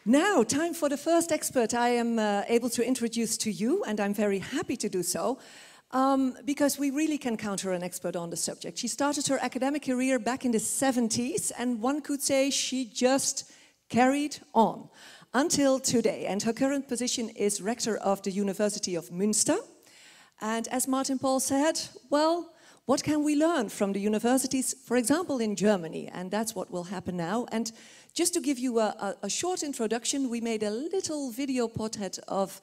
Now, time for the first expert I am able to introduce to you, and I'm very happy to do so, because we really can count her an expert on the subject. She started her academic career back in the 70s, and one could say she just carried on until today. And her current position is rector of the University of Münster. And as Martin Paul said, well, what can we learn from the universities, for example, in Germany? And that's what will happen now. And just to give you a short introduction, we made a little video portrait of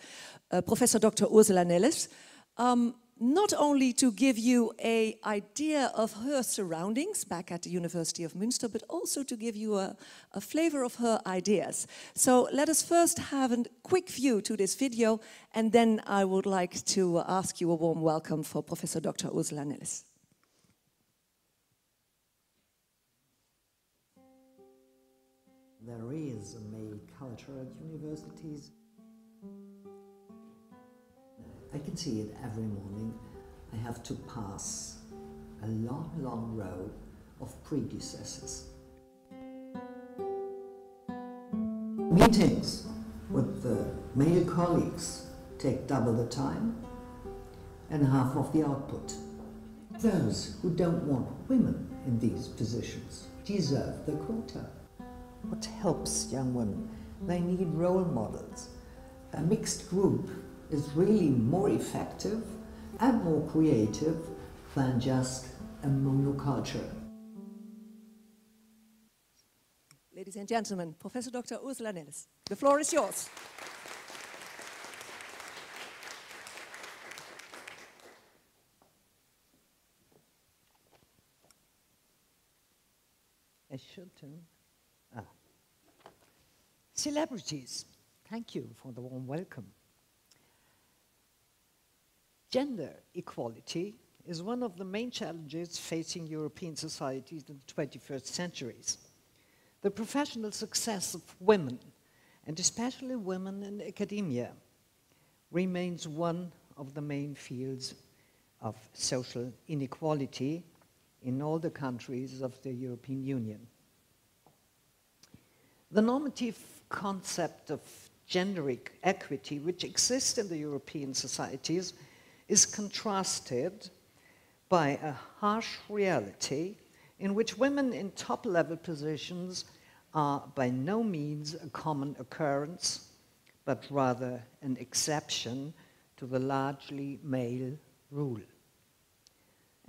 Prof.dr. Ursula Nelles, not only to give you an idea of her surroundings back at the University of Münster, but also to give you a flavor of her ideas. So let us first have a quick view to this video, and then I would like to ask you a warm welcome for Prof.dr. Ursula Nelles. There is a male culture at universities. I can see it every morning. I have to pass a long, long row of predecessors. Meetings with the male colleagues take double the time and half of the output. Those who don't want women in these positions deserve the quota. What helps young women? They need role models. A mixed group is really more effective and more creative than just a monoculture. Ladies and gentlemen, Prof.dr. Ursula Nelles, the floor is yours. I should too. Celebrities, thank you for the warm welcome. Gender equality is one of the main challenges facing European societies in the 21st centuries. The professional success of women, and especially women in academia, remains one of the main fields of social inequality in all the countries of the European Union. The normative concept of gender equity, which exists in the European societies, is contrasted by a harsh reality in which women in top-level positions are by no means a common occurrence, but rather an exception to the largely male rule.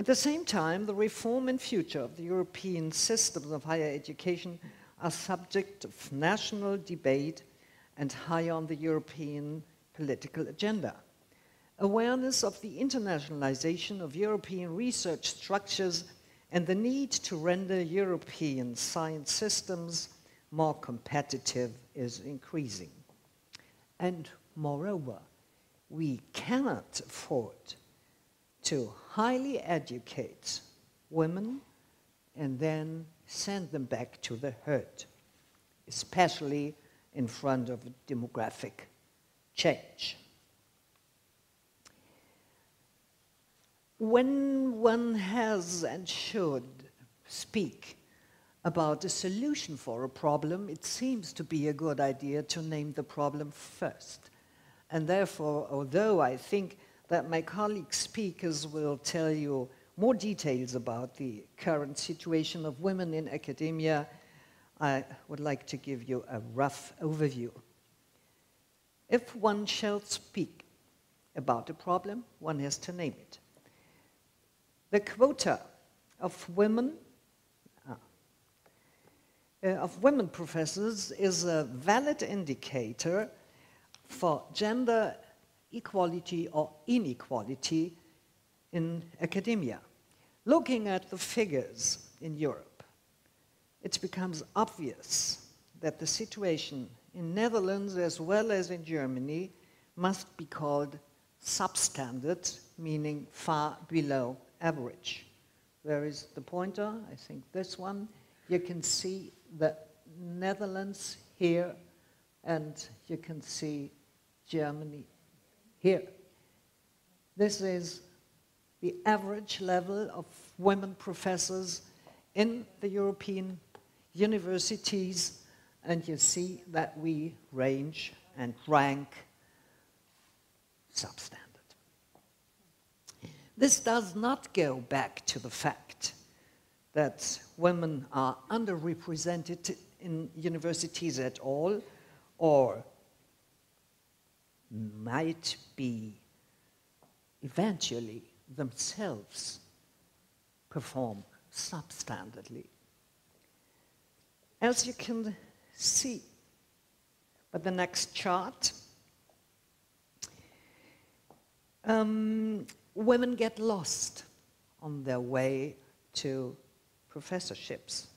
At the same time, the reform and future of the European systems of higher education are subject of national debate and high on the European political agenda. Awareness of the internationalization of European research structures and the need to render European science systems more competitive is increasing. And moreover, we cannot afford to highly educate women and then send them back to the herd, especially in front of a demographic change. When one has and should speak about a solution for a problem, it seems to be a good idea to name the problem first. And therefore, although I think that my colleague speakers will tell you more details about the current situation of women in academia, I would like to give you a rough overview. If one shall speak about a problem, one has to name it. The quota of women professors is a valid indicator for gender equality or inequality in academia. Looking at the figures in Europe, it becomes obvious that the situation in Netherlands as well as in Germany must be called substandard, meaning far below average. Where is the pointer? I think this one. You can see the Netherlands here, and you can see Germany here. This is the average level of women professors in the European universities, and you see that we range and rank substandard. This does not go back to the fact that women are underrepresented in universities at all, or might be eventually themselves perform substandardly. As you can see by the next chart, women get lost on their way to professorships.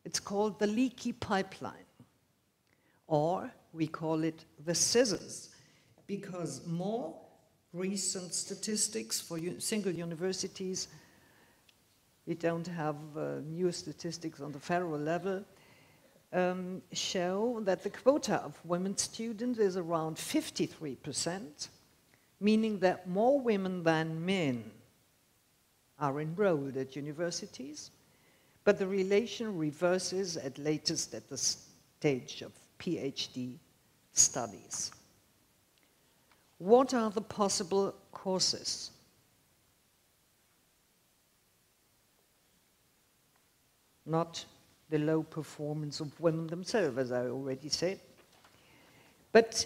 It's called the leaky pipeline, or we call it the scissors, because more recent statistics for single universities, we don't have new statistics on the federal level, show that the quota of women students is around 53%, meaning that more women than men are enrolled at universities, but the relation reverses at latest at the stage of PhD studies. What are the possible causes? Not the low performance of women themselves, as I already said, but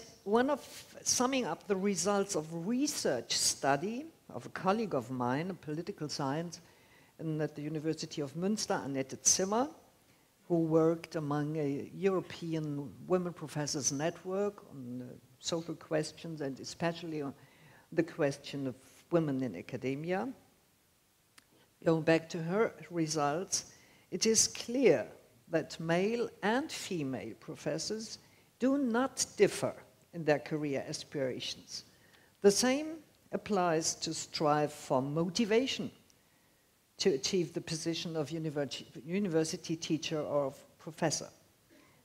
summing up the results of a research study of a colleague of mine, a political science, at the University of Münster, Annette Zimmer, who worked among a European women professors network on social questions and especially on the question of women in academia. Going back to her results, it is clear that male and female professors do not differ in their career aspirations. The same applies to strive for motivation to achieve the position of university teacher or of professor.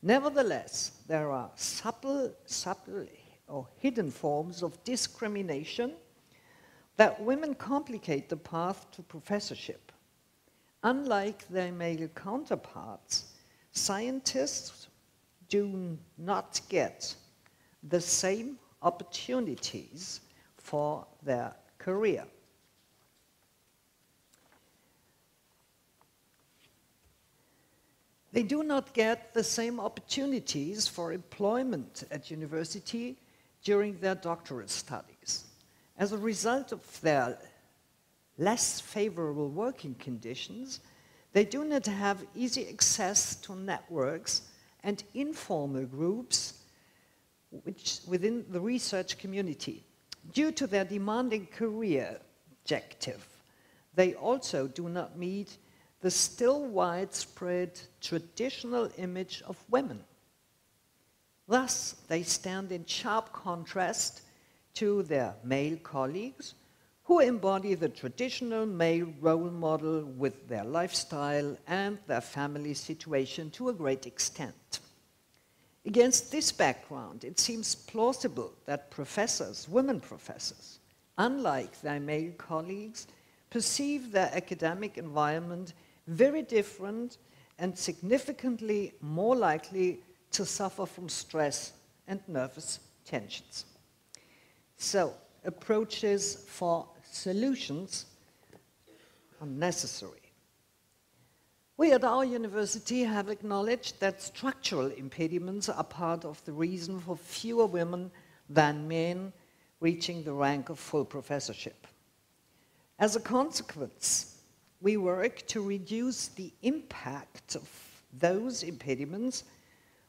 Nevertheless, there are subtle or hidden forms of discrimination that women complicate the path to professorship. Unlike their male counterparts, scientists do not get the same opportunities for their career. They do not get the same opportunities for employment at university during their doctoral studies. As a result of their less favorable working conditions, they do not have easy access to networks and informal groups within the research community. Due to their demanding career objective, they also do not meet the still widespread traditional image of women. Thus, they stand in sharp contrast to their male colleagues who embody the traditional male role model with their lifestyle and their family situation to a great extent. Against this background, it seems plausible that professors, women professors, unlike their male colleagues, perceive their academic environment very different and significantly more likely to suffer from stress and nervous tensions. So, approaches for solutions are necessary. We at our university have acknowledged that structural impediments are part of the reason for fewer women than men reaching the rank of full professorship. As a consequence, we work to reduce the impact of those impediments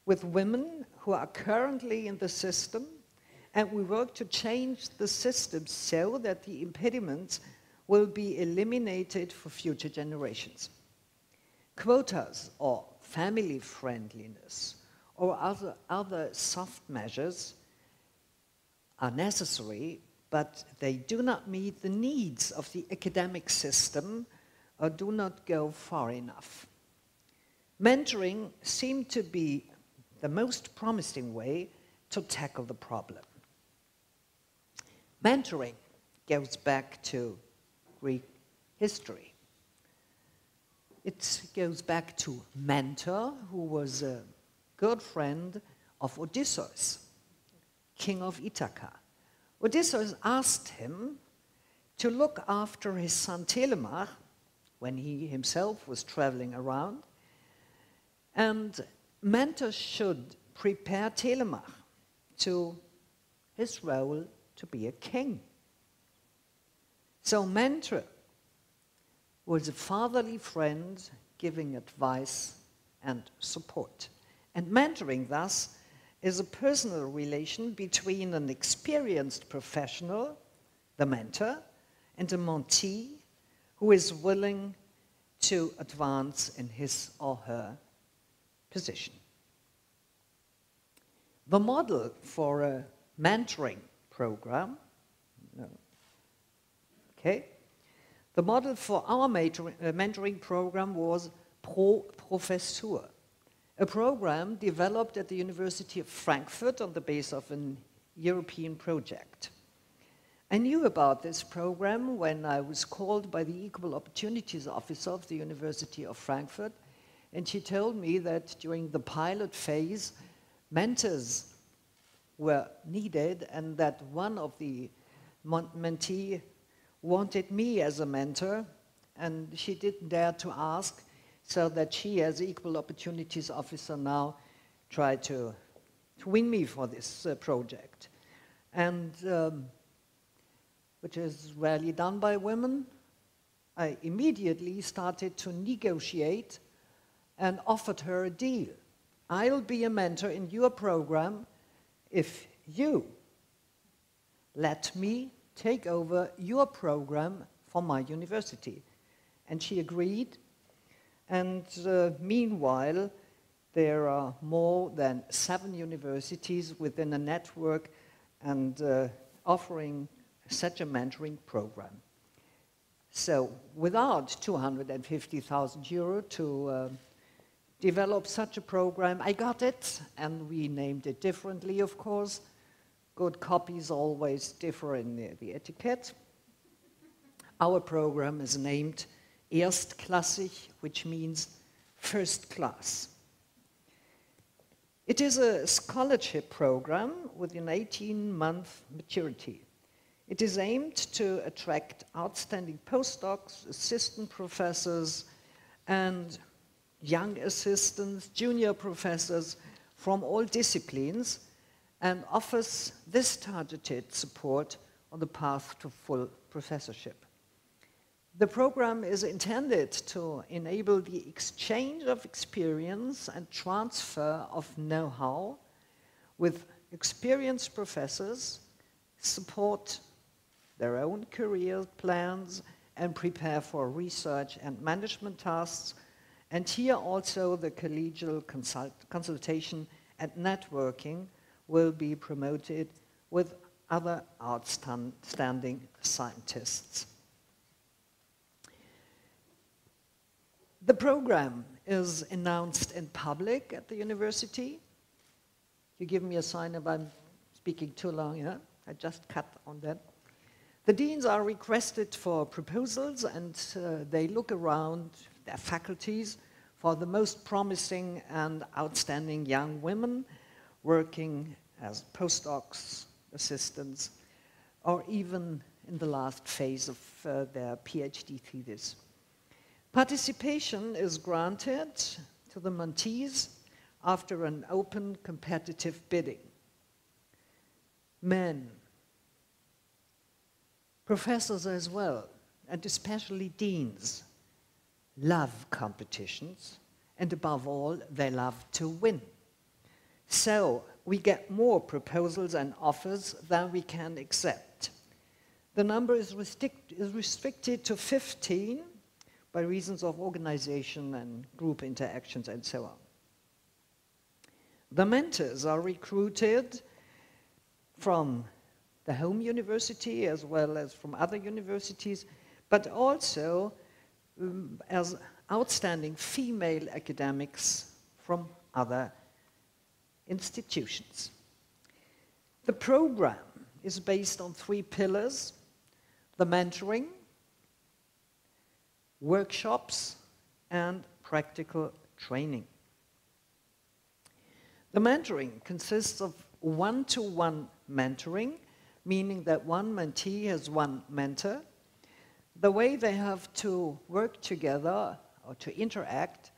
with women who are currently in the system, and we work to change the system so that the impediments will be eliminated for future generations. Quotas or family friendliness or other soft measures are necessary, but they do not meet the needs of the academic system or do not go far enough. Mentoring seemed to be the most promising way to tackle the problem. Mentoring goes back to Greek history. It goes back to Mentor, who was a good friend of Odysseus, king of Ithaca. Odysseus asked him to look after his son Telemach when he himself was traveling around, and mentors should prepare Telemach to his role to be a king. So mentor was a fatherly friend giving advice and support. And mentoring, thus, is a personal relation between an experienced professional, the mentor, and a mentee who is willing to advance in his or her position. The model for a mentoring program, the model for our mentoring program was Pro-Professur, a program developed at the University of Frankfurt on the basis of an European project. I knew about this program when I was called by the Equal Opportunities Officer of the University of Frankfurt, and she told me that during the pilot phase, mentors were needed and that one of the mentees wanted me as a mentor, and she didn't dare to ask, so that she, as Equal Opportunities Officer, now tried to win me for this project. And which is rarely done by women. I immediately started to negotiate and offered her a deal. I'll be a mentor in your program if you let me take over your program for my university. And she agreed. And meanwhile, there are more than 7 universities within a network and offering such a mentoring program. So without 250,000 euro to develop such a program, I got it, and we named it differently, of course. Good copies always differ in the etiquette. Our program is named Erstklassig, which means first class. It is a scholarship program with an 18-month maturity. It is aimed to attract outstanding postdocs, assistant professors, and young assistants, junior professors from all disciplines, and offers this targeted support on the path to full professorship. The program is intended to enable the exchange of experience and transfer of know-how with experienced professors, support their own career plans, and prepare for research and management tasks. And here also the collegial consultation and networking will be promoted with other outstanding scientists. The program is announced in public at the university. You give me a sign if I'm speaking too long, yeah? I just cut on that. The deans are requested for proposals, and they look around their faculties for the most promising and outstanding young women working as postdocs, assistants, or even in the last phase of their PhD thesis. Participation is granted to the mentees after an open competitive bidding. Men, professors as well, and especially deans, love competitions, and above all, they love to win. So we get more proposals and offers than we can accept. The number is restricted to 15 by reasons of organization and group interactions and so on. The mentors are recruited from the home university as well as from other universities, but also as outstanding female academics from other institutions. The program is based on 3 pillars: the mentoring, workshops, and practical training. The mentoring consists of one-to-one mentoring, meaning that one mentee has one mentor. The way they have to work together or to interact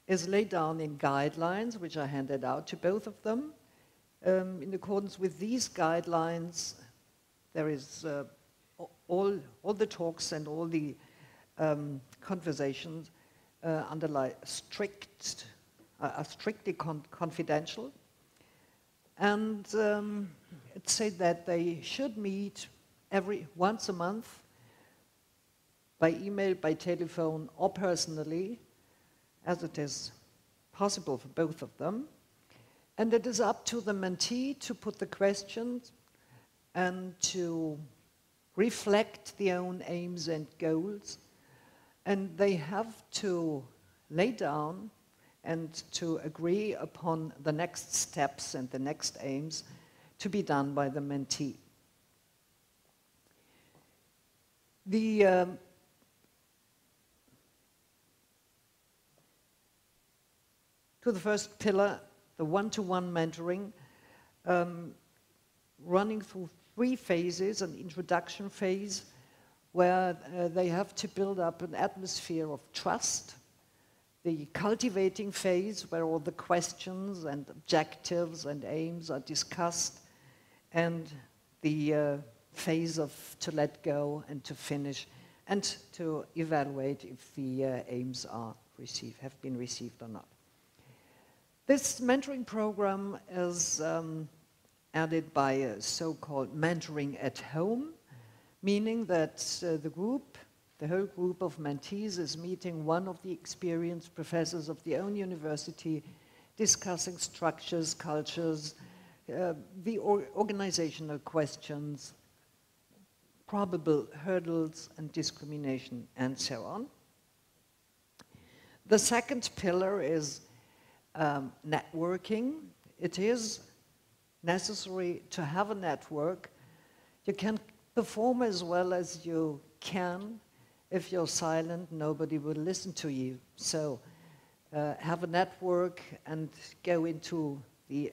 is laid down in guidelines, which I handed out to both of them. In accordance with these guidelines, there is all the talks and all the conversations are strictly confidential. And it said that they should meet once a month by email, by telephone, or personally, as it is possible for both of them. And it is up to the mentee to put the questions and to reflect their own aims and goals. And they have to lay down and to agree upon the next steps and the next aims to be done by the mentee. To the first pillar, the one-to-one mentoring, running through 3 phases: an introduction phase, where they have to build up an atmosphere of trust; the cultivating phase, where all the questions and objectives and aims are discussed; and the phase of to let go and to finish and to evaluate if the aims have been received or not. This mentoring program is added by a so-called mentoring at home, meaning that the whole group of mentees is meeting one of the experienced professors of their own university, discussing structures, cultures, the organizational questions, probable hurdles and discrimination, and so on. The second pillar is networking. It is necessary to have a network. You can perform as well as you can. If you're silent, nobody will listen to you. So have a network and go into your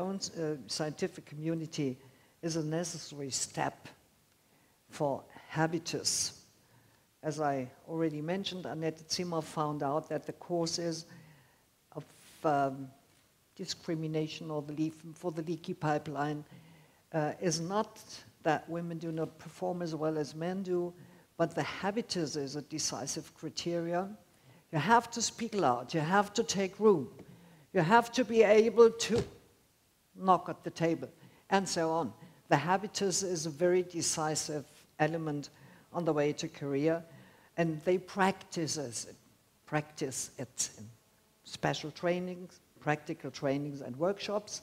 own scientific community is a necessary step for habitus. As I already mentioned, Annette Zimmer found out that the causes of discrimination or for the leaky pipeline is not that women do not perform as well as men do, but the habitus is a decisive criteria. You have to speak loud, you have to take room, you have to be able to knock at the table, and so on. The habitus is a very decisive element on the way to career, and they practice it in special trainings, practical trainings and workshops.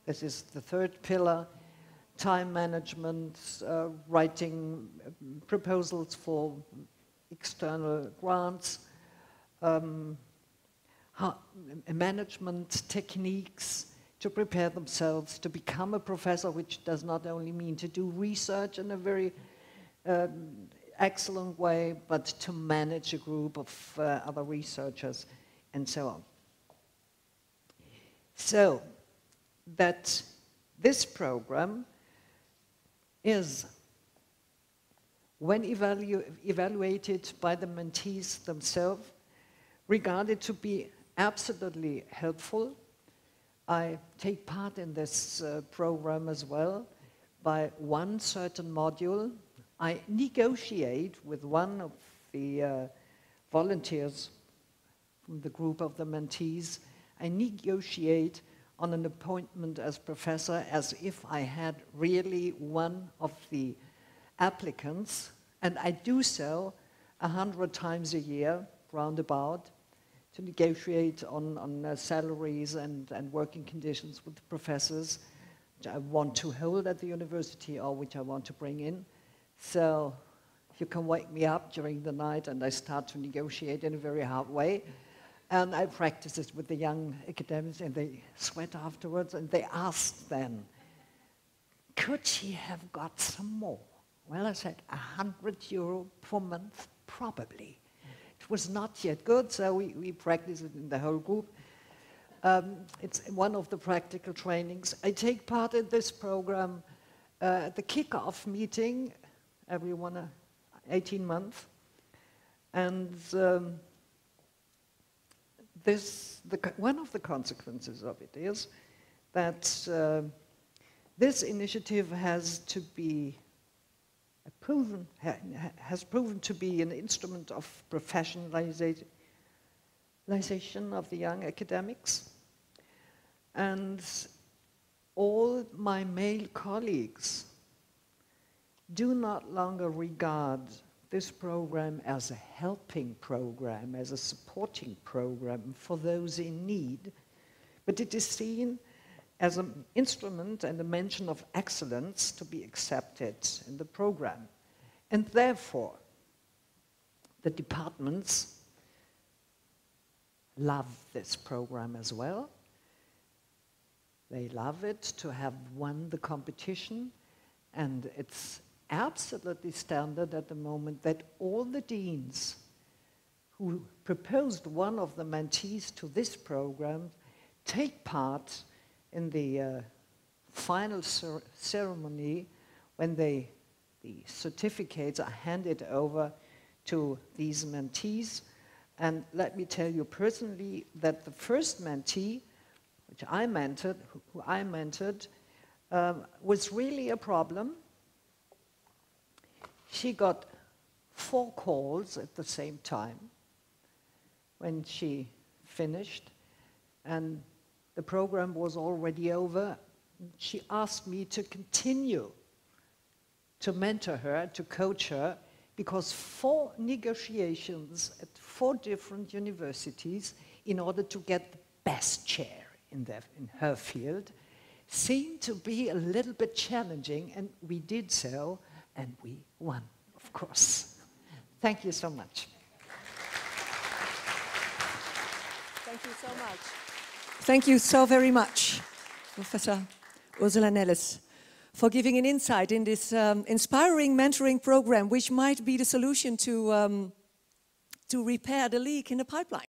This is the third pillar: time management, writing proposals for external grants, management techniques to prepare themselves to become a professor, which does not only mean to do research in a very excellent way, but to manage a group of other researchers and so on. So that this program is, when evaluated by the mentees themselves, regarded to be absolutely helpful. I take part in this program as well by one certain module. I negotiate with one of the volunteers from the group of the mentees. I negotiate on an appointment as professor as if I had really one of the applicants, and I do so 100 times a year, roundabout, to negotiate on salaries and working conditions with the professors which I want to hold at the university or which I want to bring in. So you can wake me up during the night and I start to negotiate in a very hard way. And I practice this with the young academics, and they sweat afterwards, and they ask then, could she have got some more? Well, I said, €100 per month, probably. It was not yet good, so we practiced it in the whole group. It's one of the practical trainings. I take part in this program at the kick-off meeting every 18 months. And one of the consequences of it is that this initiative has proven to be an instrument of professionalization of the young academics. And all my male colleagues do not longer regard this program as a helping program, as a supporting program for those in need, but it is seen as an instrument and a mention of excellence to be accepted in the program. And therefore, the departments love this program as well. They love it to have won the competition, and it's absolutely standard at the moment that all the deans who proposed one of the mentees to this program take part in the final ceremony when the certificates are handed over to these mentees. And let me tell you personally that the first mentee, which I mentored, who I mentored, was really a problem. She got 4 calls at the same time when she finished, and the program was already over. She asked me to continue to mentor her, to coach her, because 4 negotiations at 4 different universities in order to get the best chair in her field seemed to be a little bit challenging, and we did so, and we won, of course. Thank you so much. Thank you so much. Thank you so very much, Professor Ursula Nelles, for giving an insight in this inspiring mentoring program, which might be the solution to repair the leak in the pipeline.